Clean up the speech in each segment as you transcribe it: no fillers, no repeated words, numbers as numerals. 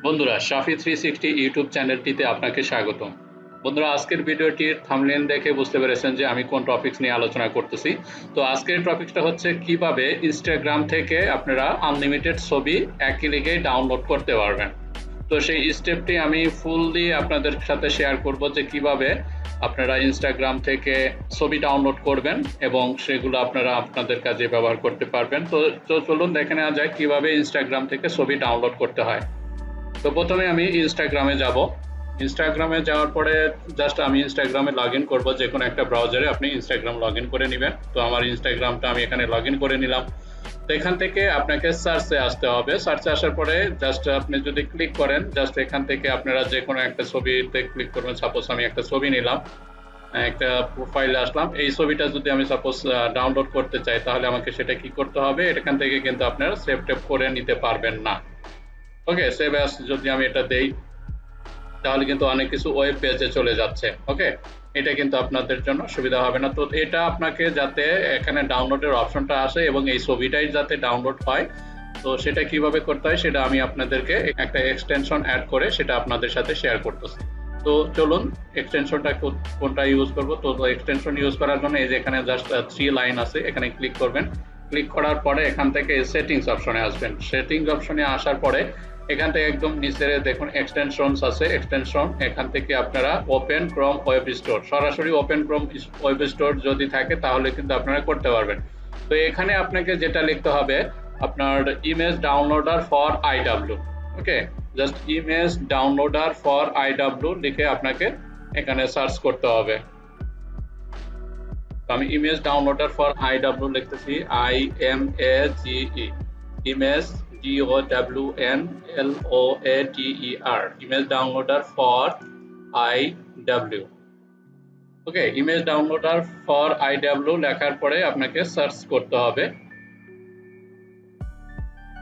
বন্ধুরা শাফি 360 ইউটিউব চ্যানেলটিতে আপনাকে স্বাগতম। বন্ধুরা আজকের ভিডিওটির থাম্বনেল দেখে বুঝতে পেরেছেন যে আমি কোন টপিকস নিয়ে আলোচনা করতেছি। তো আজকের টপিকসটা হচ্ছে কিভাবে ইনস্টাগ্রাম থেকে আপনারা আনলিমিটেড ছবি এক ক্লিকেই ডাউনলোড করতে পারবেন। তো সেই স্টেপটি আমি ফুললি আপনাদের সাথে শেয়ার করব যে কিভাবে আপনারা ইনস্টাগ্রাম থেকে ছবি ডাউনলোড করবেন এবং সেগুলো আপনারা আপনাদের কাজে ব্যবহার করতে পারবেন। তো চলুন দেখে নেওয়া যায় কিভাবে ইনস্টাগ্রাম থেকে ছবি ডাউনলোড করতে হয়। তো প্রথমে আমি ইনস্টাগ্রামে যাব। ইনস্টাগ্রামে যাওয়ার পরে জাস্ট আমি ইনস্টাগ্রামে লগ ইন করবো। যে কোনো একটা ব্রাউজারে আপনি ইনস্টাগ্রাম লগ ইন করে নেবেন। তো আমার ইনস্টাগ্রামটা আমি এখানে লগ ইন করে নিলাম। তো এখান থেকে আপনাকে সার্চে আসতে হবে। সার্চে আসার পরে জাস্ট আপনি যদি ক্লিক করেন, জাস্ট এখান থেকে আপনারা যে কোনো একটা ছবিতে ক্লিক করবেন। সাপোজ আমি একটা ছবি নিলাম, একটা প্রোফাইলে আসলাম। এই ছবিটা যদি আমি সাপোজ ডাউনলোড করতে চাই, তাহলে আমাকে সেটা কি করতে হবে, এখান থেকে কিন্তু আপনারা সেভ টেপ করে নিতে পারবেন না। ওকে, সেভ অ্যাজ যদি আমি এটা দেই, তাহলে কিন্তু অনেক কিছু ওয়েব পেজে চলে যাচ্ছে। ওকে, এটা কিন্তু আপনাদের জন্য সুবিধা হবে না। তো এটা আপনাকে যাতে এখানে ডাউনলোডের অপশনটা আসে এবং এই ছবিটাই যাতে ডাউনলোড হয়, তো সেটা কিভাবে করতে হয় সেটা আমি আপনাদেরকে একটা এক্সটেনশন অ্যাড করে সেটা আপনাদের সাথে শেয়ার করতেছি। তো চলুন এক্সটেনশনটা কোনটা ইউজ করব। তো এক্সটেনশন ইউজ করার জন্য এই যে এখানে জাস্ট 3 লাইন আছে, এখানে ক্লিক করবেন। ক্লিক করার পরে এখান থেকে সেটিংস অপশনে আসবেন। সেটিংস অপশনে আসার পরে এখান থেকে একদম নিচে দেখুন এক্সটেনশনস আছে, এক্সটেনশন। এখান থেকে আপনারা ওপেন ক্রোম ওয়েব স্টোর, সরাসরি ওপেন ক্রোম ওয়েব স্টোর যদি থাকে তাহলে কিন্তু আপনারা করতে পারবেন। তো এখানে আপনাকে যেটা লিখতে হবে, আপনার image downloader for IW. Okay, just image downloader for IW লিখে আপনাকে এখানে সার্চ করতে হবে। তো আমি ইমেজ ডাউনলোডার ফর আইডব্লিউ লিখতেছি, IMAGE, image DOWNLOADER, image downloader for IW. Okay, image downloader for IW লেখার পরে আপনাকে সার্চ করতে হবে।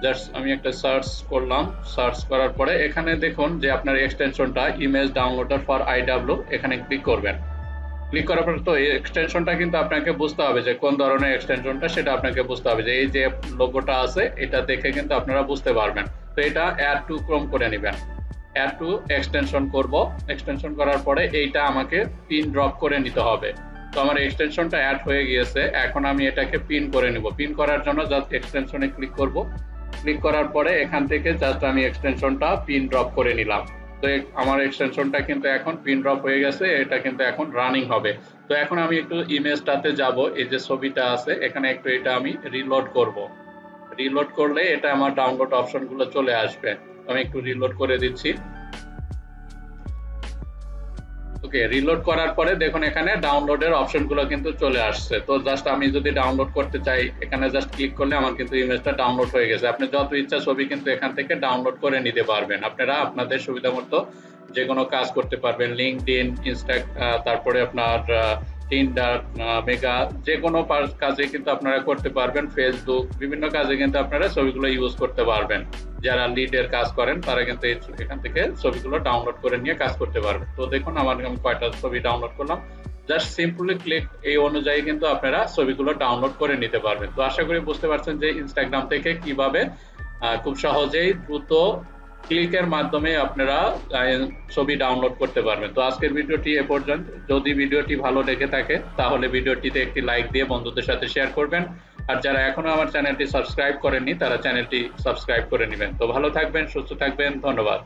জাস্ট আমি একটা সার্চ করলাম। সার্চ করার পরে এখানে দেখুন যে আপনার এক্সটেনশনটা ইমেজ ডাউনলোডার ফর আইডব্লিউ, এখানে ক্লিক করবেন। ক্লিক করার পর তো এই এক্সটেনশনটা কিন্তু আপনাকে বুঝতে হবে যে কোন ধরনের এক্সটেনশনটা, সেটা আপনাকে বুঝতে হবে। যে এই যে লোগোটা আছে এটা দেখে কিন্তু আপনারা বুঝতে পারবেন। তো এটা অ্যাড টু ক্রোম করে নেবেন। অ্যাড টু এক্সটেনশন করব। এক্সটেনশন করার পরে এইটা আমাকে পিন ড্রপ করে নিতে হবে। তো আমার এক্সটেনশনটা অ্যাড হয়ে গিয়েছে, এখন আমি এটাকে পিন করে নিব। পিন করার জন্য জাস্ট এক্সটেনশনে ক্লিক করব। ক্লিক করার পরে এখান থেকে জাস্ট আমি এক্সটেনশনটা পিন ড্রপ করে নিলাম। তো আমার এক্সটেনশনটা কিন্তু এখন পিন ড্রপ হয়ে গেছে, এটা কিন্তু এখন রানিং হবে। তো এখন আমি একটু ইমেজটাতে যাব, এই যে ছবিটা আছে এখানে একটু এটা আমি রিলোড করব। রিলোড করলে এটা আমার ডাউনলোড অপশনগুলো চলে আসবে। আমি একটু রিলোড করে দিচ্ছি। ওকে, রিলোড করার পরে দেখুন এখানে ডাউনলোডের অপশনগুলো কিন্তু চলে আসছে। তো জাস্ট আমি যদি ডাউনলোড করতে চাই, এখানে জাস্ট ক্লিক করলে আমার কিন্তু ইমেজটা ডাউনলোড হয়ে গেছে। আপনি যত ইচ্ছা ছবি কিন্তু এখান থেকে ডাউনলোড করে নিতে পারবেন। আপনারা আপনাদের সুবিধা মতো যে কোনো কাজ করতে পারবেন। লিঙ্কডইন, ইনস্টা, তারপরে আপনার টিন্ডার, মেগা, যে কোনো কাজে কিন্তু আপনারা করতে পারবেন। ফেসবুক, বিভিন্ন কাজে কিন্তু আপনারা ছবিগুলো ইউজ করতে পারবেন। যারা লিডের কাজ করেন তারা কিন্তু এখান থেকে ছবিগুলো ডাউনলোড করে নিয়ে কাজ করতে পারবেন। তো দেখুন আমি কয়টা ছবি ডাউনলোড করলাম। জাস্ট সিম্পলি ক্লিক এই অনুযায়ী কিন্তু আপনারা ছবিগুলো ডাউনলোড করে নিতে পারবেন। তো আশা করি বুঝতে পারছেন যে ইনস্টাগ্রাম থেকে কিভাবে খুব সহজেই দ্রুত ক্লিকের মাধ্যমে আপনারা ছবি ডাউনলোড করতে পারবেন। তো আজকের ভিডিওটি এ পর্যন্ত। যদি ভিডিওটি ভালো লেগে থাকে তাহলে ভিডিওটিতে একটি লাইক দিয়ে বন্ধুদের সাথে শেয়ার করবেন। আর যারা এখনো আমার চ্যানেলটি সাবস্ক্রাইব করেননি তারা চ্যানেলটি সাবস্ক্রাইব করে নেবেন। তো ভালো থাকবেন, সুস্থ থাকবেন, ধন্যবাদ।